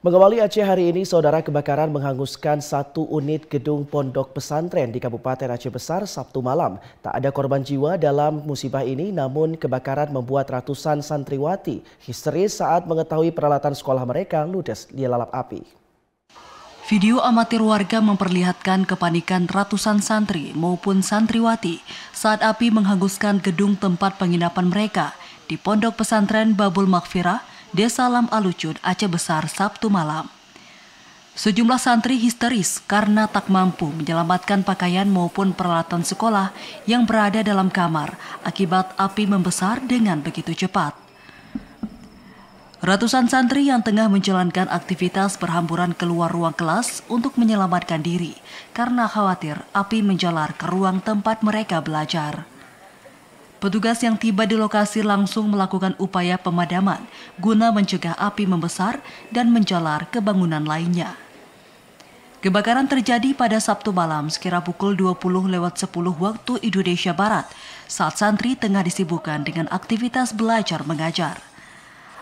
Mengawali Aceh hari ini, saudara, kebakaran menghanguskan satu unit gedung pondok pesantren di Kabupaten Aceh Besar Sabtu malam. Tak ada korban jiwa dalam musibah ini, namun kebakaran membuat ratusan santriwati histeris saat mengetahui peralatan sekolah mereka ludes dilalap api. Video amatir warga memperlihatkan kepanikan ratusan santri maupun santriwati saat api menghanguskan gedung tempat penginapan mereka di Pondok Pesantren Babul Maghfirah, Desa Lam Alucud, Aceh Besar, Sabtu malam. Sejumlah santri histeris karena tak mampu menyelamatkan pakaian maupun peralatan sekolah yang berada dalam kamar akibat api membesar dengan begitu cepat. Ratusan santri yang tengah menjalankan aktivitas berhamburan keluar ruang kelas untuk menyelamatkan diri karena khawatir api menjalar ke ruang tempat mereka belajar. Petugas yang tiba di lokasi langsung melakukan upaya pemadaman guna mencegah api membesar dan menjalar ke bangunan lainnya. Kebakaran terjadi pada Sabtu malam sekira pukul 20.10 waktu Indonesia Barat saat santri tengah disibukkan dengan aktivitas belajar mengajar.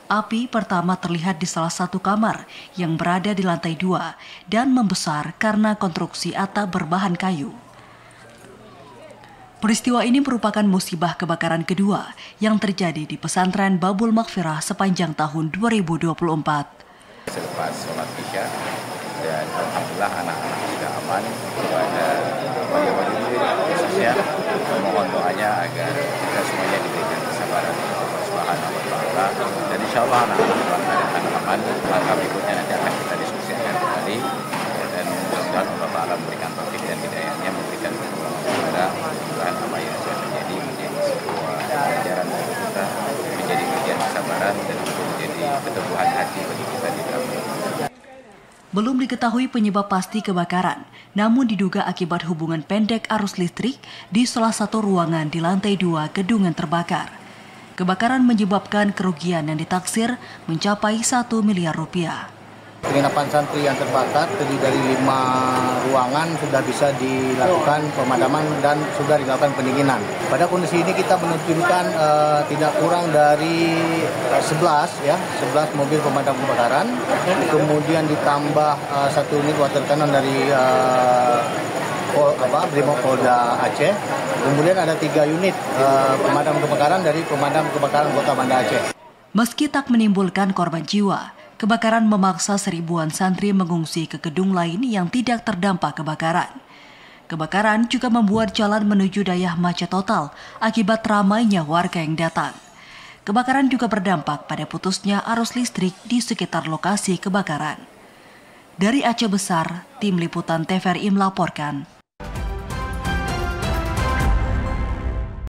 Api pertama terlihat di salah satu kamar yang berada di lantai 2 dan membesar karena konstruksi atap berbahan kayu. Peristiwa ini merupakan musibah kebakaran kedua yang terjadi di pesantren Babul Maghfirah sepanjang tahun 2024. Selepas sholat isya dan alhamdulillah anak-anak sudah aman. Kepada wali-wali murid khususnya mohon doanya agar kita semuanya diberikan kesabaran oleh Allah Subhanahu wa Ta'ala, dan insya Allah anak-anak akan aman. Langkah berikutnya nanti akan kita diskusikan kembali, dan mudah-mudahan Allah Ta'ala memberikan taufik dan hidayahnya, memberikan kepada mudah-mudahan apa yang sudah terjadi menjadi sebuah pelajaran bagi kita, menjadi ujian kesabaran dan menjadi keteguhan hati bagi kita di dalam. Belum diketahui penyebab pasti kebakaran, namun diduga akibat hubungan pendek arus listrik di salah satu ruangan di lantai 2 gedung yang terbakar. Kebakaran menyebabkan kerugian yang ditaksir mencapai 1 miliar rupiah. Penginapan santri yang terbakar terdiri dari 5 ruangan sudah bisa dilakukan pemadaman dan sudah dilakukan pendinginan. Pada kondisi ini kita menunjukkan tidak kurang dari 11 mobil pemadam kebakaran, kemudian ditambah 1 unit water cannon dari Brimopolda Aceh, kemudian ada 3 unit pemadam kebakaran dari Pemadam Kebakaran Kota Banda Aceh. Meski tak menimbulkan korban jiwa, kebakaran memaksa seribuan santri mengungsi ke gedung lain yang tidak terdampak kebakaran. Kebakaran juga membuat jalan menuju Dayah macet total akibat ramainya warga yang datang. Kebakaran juga berdampak pada putusnya arus listrik di sekitar lokasi kebakaran. Dari Aceh Besar, Tim Liputan TVRI melaporkan.